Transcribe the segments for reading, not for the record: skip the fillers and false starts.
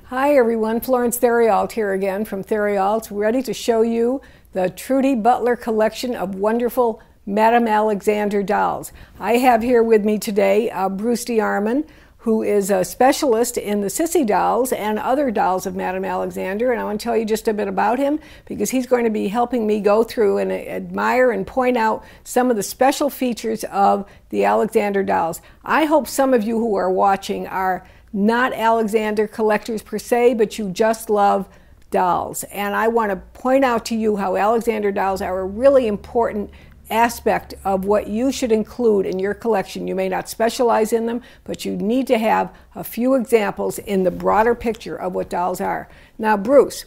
Hi everyone, Florence Theriault here again from Theriault, ready to show you the Trudy Butler collection of wonderful Madame Alexander dolls. I have here with me today Bruce DeArmond, who is a specialist in the Sissy dolls and other dolls of Madame Alexander, and I want to tell you just a bit about him because he's going to be helping me go through and admire and point out some of the special features of the Alexander dolls. I hope some of you who are watching are not Alexander collectors per se, but you just love dolls. And I want to point out to you how Alexander dolls are a really important aspect of what you should include in your collection. You may not specialize in them, but you need to have a few examples in the broader picture of what dolls are. Now, Bruce,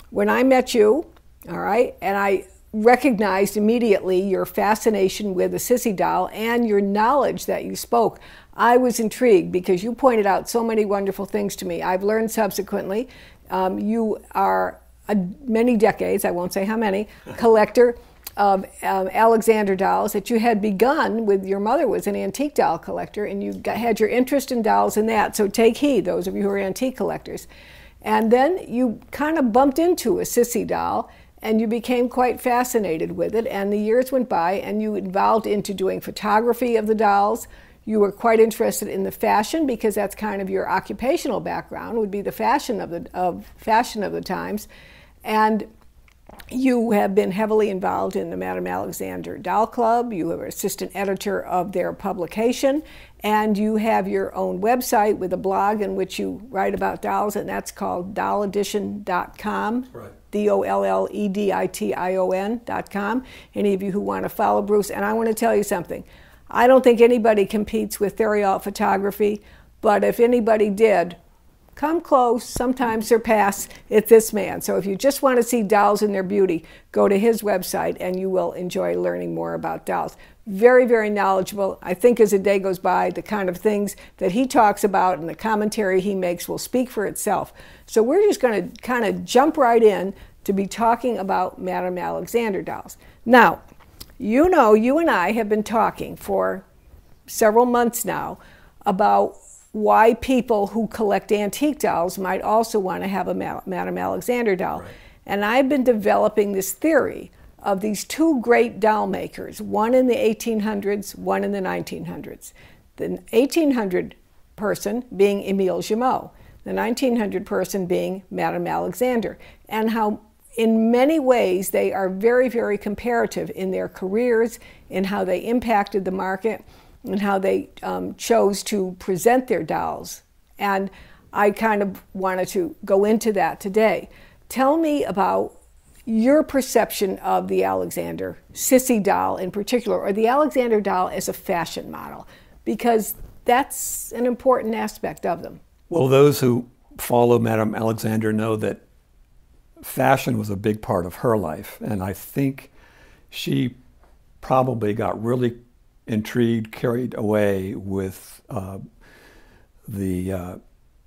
when I met you, all right, and I recognized immediately your fascination with the Sissy doll and your knowledge that you spoke, I was intrigued because you pointed out so many wonderful things to me. I've learned subsequently you are many decades, I won't say how many, collector of Alexander dolls, that you had begun with. Your mother was an antique doll collector and you had your interest in dolls in that, so take heed, those of you who are antique collectors. And then you kind of bumped into a Sissy doll and you became quite fascinated with it, and the years went by and you evolved into doing photography of the dolls. You were quite interested in the fashion because that's kind of your occupational background, would be the fashion of the times. And you have been heavily involved in the Madame Alexander Doll Club. You were assistant editor of their publication, and you have your own website with a blog in which you write about dolls, and that's called dolledition.com. Right. DOLLEDITION.com. Any of you who want to follow Bruce, and I want to tell you something. I don't think anybody competes with Theriault photography, but if anybody did, come close, sometimes surpass, it's this man. So if you just want to see dolls in their beauty, go to his website and you will enjoy learning more about dolls. Very, very knowledgeable. I think as the day goes by, the kind of things that he talks about and the commentary he makes will speak for itself. So we're just going to kind of jump right in to be talking about Madame Alexander dolls. Now, you know, you and I have been talking for several months now about why people who collect antique dolls might also want to have a Madame Alexander doll. Right. And I've been developing this theory of these two great doll makers, one in the 1800s, one in the 1900s. The 1800 person being Emile Jameau, the 1900 person being Madame Alexander, and how in many ways they are very, very comparative in their careers, in how they impacted the market, and how they chose to present their dolls. And I kind of wanted to go into that today. Tell me about your perception of the Alexander Sissy doll in particular, or the Alexander doll as a fashion model, because that's an important aspect of them. Well, those who follow Madame Alexander know that fashion was a big part of her life, and I think she probably got really intrigued, carried away with the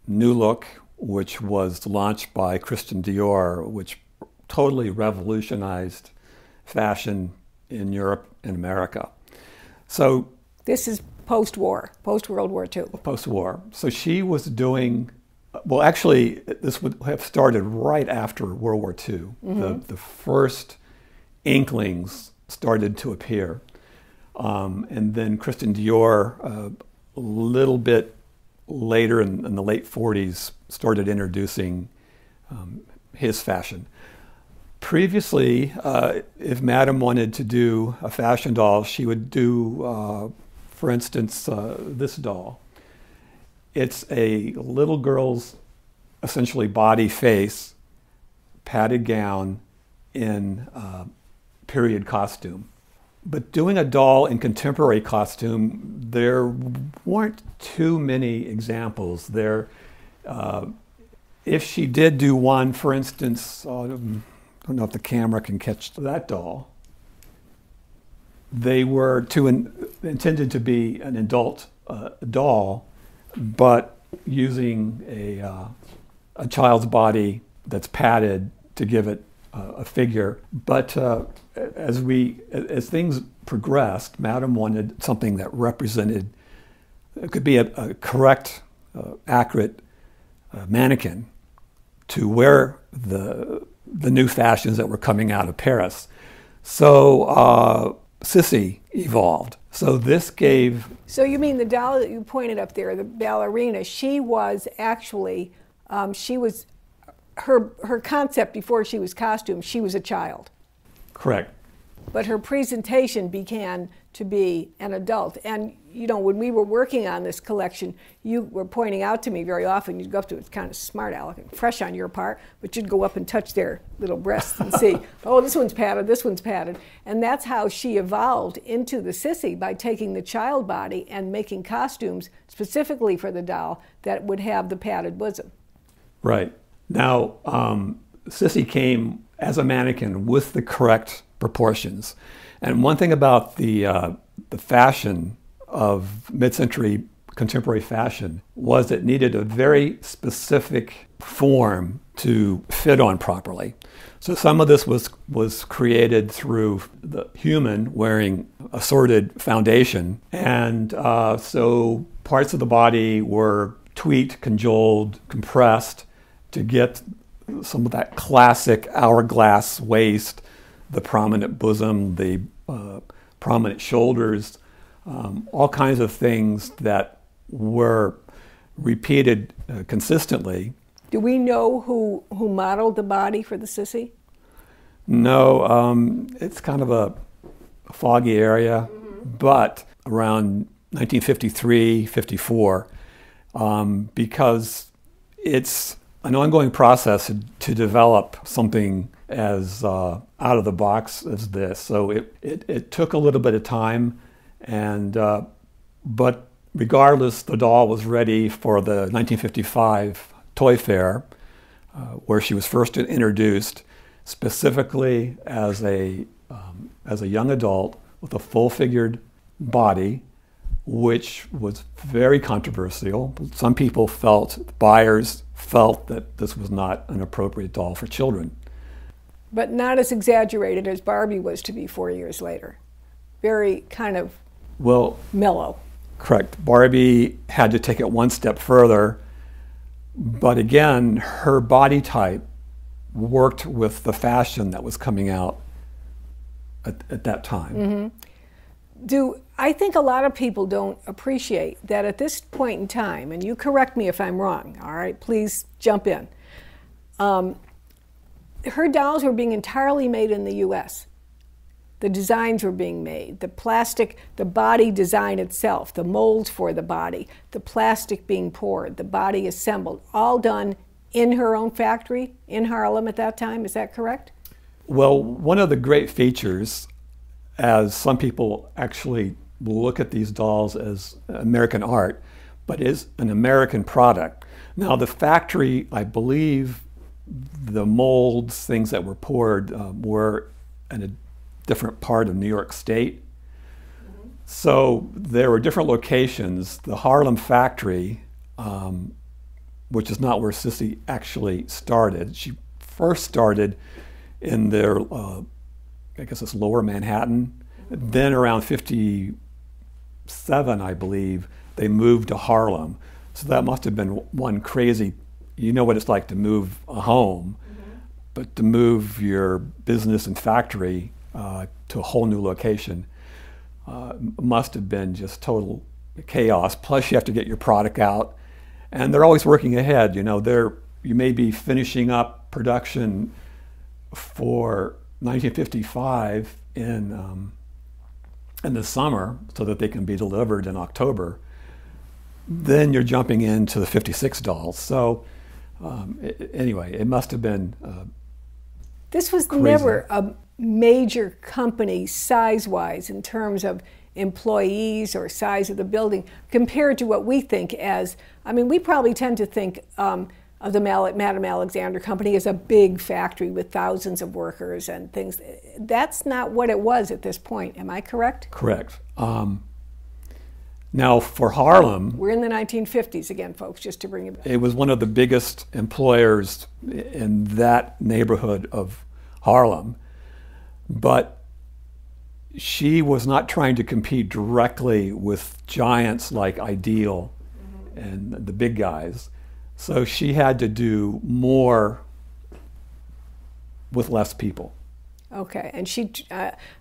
new look, which was launched by Christian Dior, which totally revolutionized fashion in Europe and America. So this is post-war, post-World War II. Post-war. So she was doing, well, actually, this would have started right after World War II. Mm-hmm. The first inklings started to appear. And then Christian Dior, a little bit later in the late 40s, started introducing his fashion. Previously, if Madame wanted to do a fashion doll, she would do, for instance, this doll. It's a little girl's essentially body face, padded gown in period costume. But doing a doll in contemporary costume, there weren't too many examples there. If she did do one, for instance, I don't know if the camera can catch that doll. They were intended to be an adult doll, but using a child's body that's padded to give it a figure. But as things progressed, Madame wanted something that represented, it could be a correct, accurate mannequin to wear the new fashions that were coming out of Paris. So Sissy evolved. So this gave... So you mean the doll that you pointed up there, the ballerina, she was actually, her concept before she was costumed, she was a child. Correct. But her presentation began to be an adult. And, you know, when we were working on this collection, you were pointing out to me very often, you'd go up to it, it's kind of smart, Alec, and fresh on your part, but you'd go up and touch their little breasts and see, oh, this one's padded, this one's padded. And that's how she evolved into the Sissy, by taking the child body and making costumes specifically for the doll that would have the padded bosom. Right. Now, Sissy came as a mannequin with the correct proportions. And one thing about the fashion of mid-century contemporary fashion was it needed a very specific form to fit on properly. So some of this was created through the human wearing assorted foundation. And so parts of the body were tweaked, conjoled, compressed to get some of that classic hourglass waist, the prominent bosom, the prominent shoulders, all kinds of things that were repeated consistently. Do we know who modeled the body for the Sissy? No, it's kind of a foggy area, but around 1953, 54, because it's an ongoing process to develop something as out of the box as this. So it took a little bit of time, and but regardless, the doll was ready for the 1955 Toy Fair, where she was first introduced specifically as a young adult with a full-figured body, which was very controversial. Some people buyers felt that this was not an appropriate doll for children. But not as exaggerated as Barbie was to be 4 years later. Very kind of mellow. Correct. Barbie had to take it one step further, but again, her body type worked with the fashion that was coming out at that time. Mm-hmm. I think a lot of people don't appreciate that at this point in time, and you correct me if I'm wrong, all right, please jump in. Her dolls were being entirely made in the U.S. The designs were being made, the plastic, the body design itself, the molds for the body, the plastic being poured, the body assembled, all done in her own factory in Harlem at that time. Is that correct? Well, one of the great features, as some people actually look at these dolls as American art, but is an American product. Now, the factory, I believe, the molds, things that were poured, were in a different part of New York State. So there were different locations. The Harlem factory, which is not where Sissy actually started. She first started in their, I guess it's Lower Manhattan. Then around 57, I believe, they moved to Harlem. So that must have been one crazy, you know what it's like to move a home, but to move your business and factory to a whole new location must have been just total chaos. Plus you have to get your product out, and they're always working ahead. You know, you may be finishing up production for 1955 in the summer so that they can be delivered in October. Then you're jumping into the 56 dolls. So anyway, it must have been this was crazy. Never a major company size-wise in terms of employees or size of the building compared to what we think as, I mean, we probably tend to think of the Madame Alexander Company as a big factory with thousands of workers and things. That's not what it was at this point. Am I correct? Correct. Now for Harlem, we're in the 1950s again, folks, just to bring it back. It was one of the biggest employers in that neighborhood of Harlem, but she was not trying to compete directly with giants like Ideal and the big guys. So she had to do more with less people. Okay, and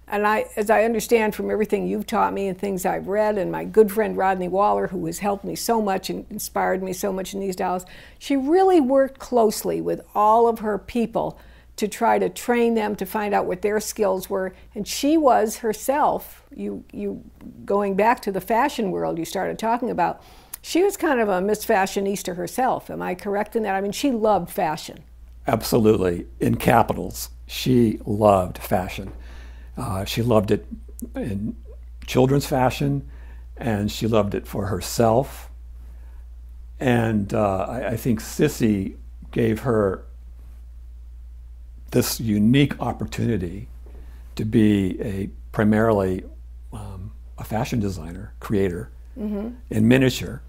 as I understand from everything you've taught me and things I've read, and my good friend Rodney Waller, who has helped me so much and inspired me so much in these dolls, she really worked closely with all of her people to try to train them, to find out what their skills were. And she was herself, you going back to the fashion world you started talking about, she was kind of a Miss Fashionista herself. Am I correct in that? I mean, she loved fashion. Absolutely, in capitals. She loved fashion. She loved it in children's fashion, and she loved it for herself. And I think Sissy gave her this unique opportunity to be primarily a fashion designer, creator, in miniature,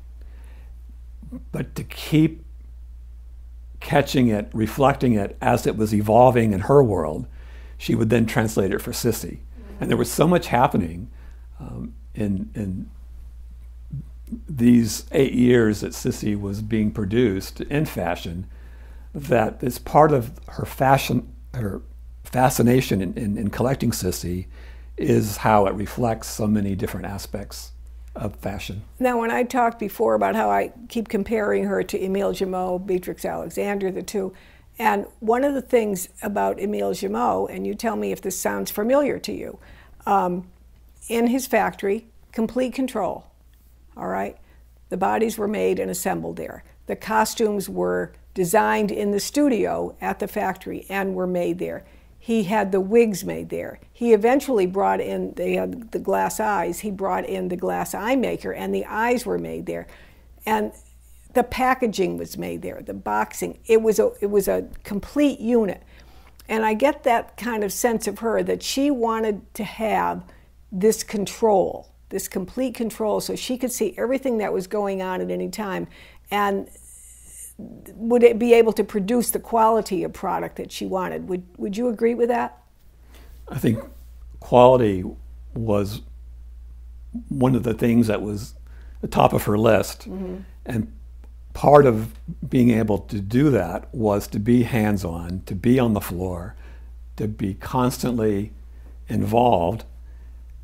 but to keep catching it, reflecting it as it was evolving in her world, she would then translate it for Sissy. And there was so much happening in these 8 years that Sissy was being produced in fashion, that is part of her fascination in collecting Sissy is how it reflects so many different aspects of fashion. Now, when I talked before about how I keep comparing her to Emile Jameau, Beatrix Alexander, the two, and one of the things about Emile Jameau, and you tell me if this sounds familiar to you, in his factory, complete control, all right? The bodies were made and assembled there. The costumes were designed in the studio at the factory and were made there. He had the wigs made there. He eventually brought in, they had the glass eyes, he brought in the glass eye maker, and the eyes were made there. And the packaging was made there, the boxing. It was a complete unit. And I get that kind of sense of her, that she wanted to have this control, this complete control, so she could see everything that was going on at any time, and would it be able to produce the quality of product that she wanted. Would you agree with that? I think quality was one of the things that was the top of her list. And part of being able to do that was to be hands-on, to be on the floor, to be constantly involved,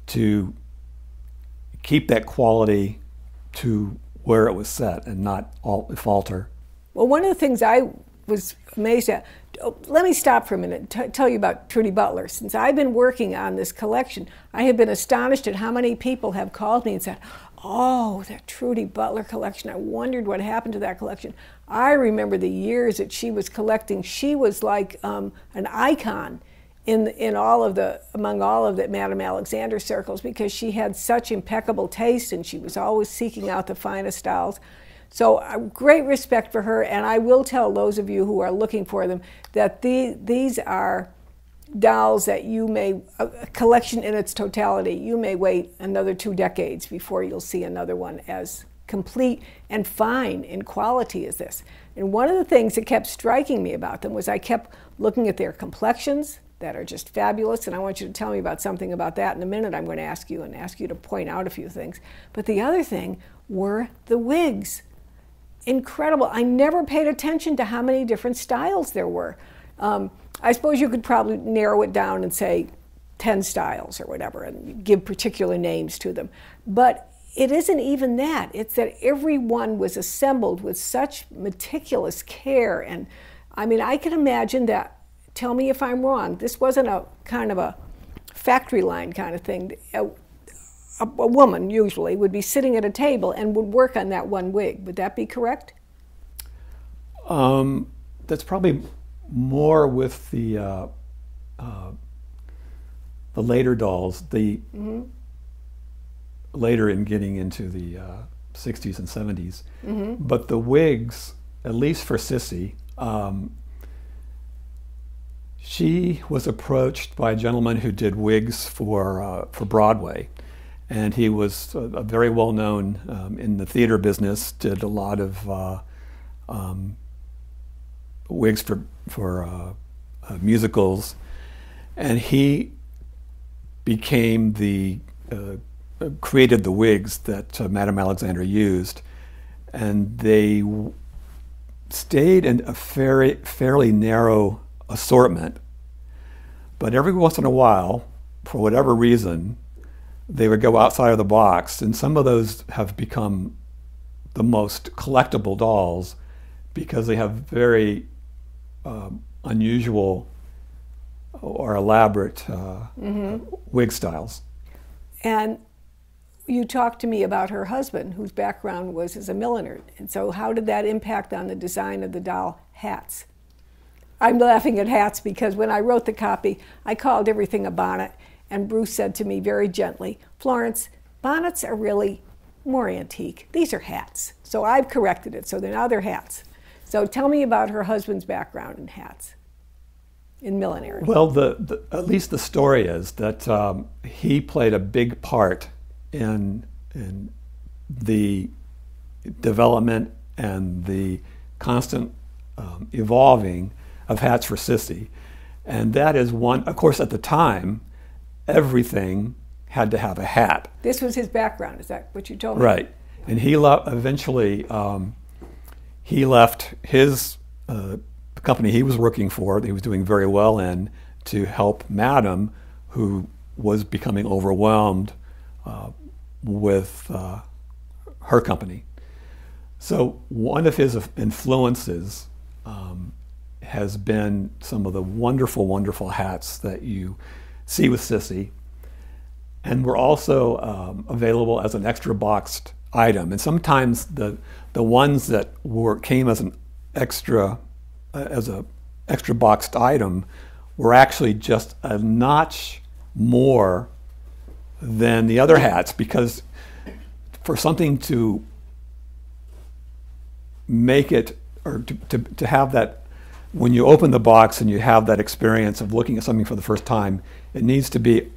to keep that quality to where it was set and not falter. Well, one of the things I was amazed at, let me stop for a minute and tell you about Trudy Butler. Since I've been working on this collection, I have been astonished at how many people have called me and said, oh, that Trudy Butler collection, I wondered what happened to that collection. I remember the years that she was collecting. She was like an icon among all of the Madame Alexander circles, because she had such impeccable taste and she was always seeking out the finest styles. So great respect for her, and I will tell those of you who are looking for them that these are dolls that you may, a collection in its totality, you may wait another 2 decades before you'll see another one as complete and fine in quality as this. And one of the things that kept striking me about them was I kept looking at their complexions that are just fabulous, and I want you to tell me about something about that in a minute. I'm going to ask you to point out a few things. But the other thing were the wigs. Incredible. I never paid attention to how many different styles there were. I suppose you could probably narrow it down and say 10 styles or whatever and give particular names to them. But it isn't even that. It's that every one was assembled with such meticulous care. And I mean, I can imagine that, tell me if I'm wrong, this wasn't a kind of a factory line kind of thing. A woman usually would be sitting at a table and would work on that one wig. Would that be correct? That's probably more with the later dolls. Later in getting into the 60s and 70s. But the wigs, at least for Sissy, she was approached by a gentleman who did wigs for Broadway. And he was a very well-known in the theater business, did a lot of wigs for musicals. And he became created the wigs that Madame Alexander used. And they stayed in a fairly narrow assortment, but every once in a while, for whatever reason, they would go outside of the box, and some of those have become the most collectible dolls because they have very unusual or elaborate wig styles. And you talked to me about her husband, whose background was as a milliner. And so how did that impact on the design of the doll hats? I'm laughing at hats because when I wrote the copy, I called everything a bonnet, and Bruce said to me very gently, "Florence, bonnets are really more antique. These are hats." So I've corrected it, so now they're hats. So tell me about her husband's background in hats, in millinery. Well, at least the story is that he played a big part in the development and the constant evolving of hats for Sissy. And that is one, of course, at the time, everything had to have a hat. This was his background, is that what you told me? Right. And he eventually he left his company he was working for, that he was doing very well in, to help Madame, who was becoming overwhelmed with her company. So one of his influences has been some of the wonderful, wonderful hats that you see with Sissy, and were also available as an extra boxed item. And sometimes the ones that came as an extra boxed item were actually just a notch more than the other hats, because for something to make it, or to have that, when you open the box and you have that experience of looking at something for the first time, it needs to be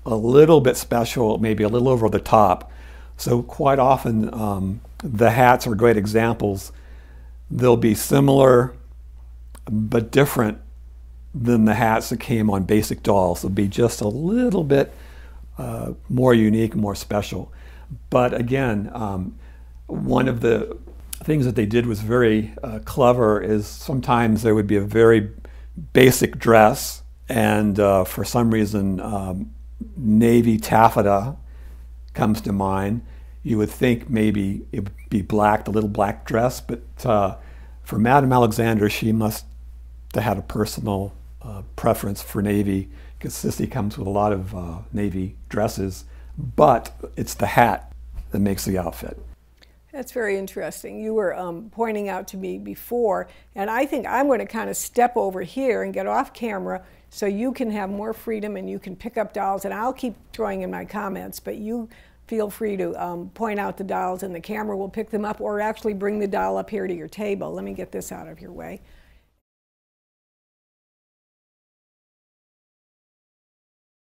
a little bit special, maybe a little over the top. So quite often the hats are great examples. They'll be similar but different than the hats that came on basic dolls. They'll be just a little bit more unique, more special. But again, one of the things that they did was very clever, is sometimes there would be a very basic dress, and for some reason navy taffeta comes to mind. You would think maybe it would be black, the little black dress, but for Madame Alexander, she must have had a personal preference for navy, because Sissy comes with a lot of navy dresses, but it's the hat that makes the outfit. That's very interesting. You were pointing out to me before, and I think I'm going to kind of step over here and get off camera so you can have more freedom and you can pick up dolls, and I'll keep throwing in my comments, but you feel free to point out the dolls and the camera will pick them up, or actually bring the doll up here to your table. Let me get this out of your way.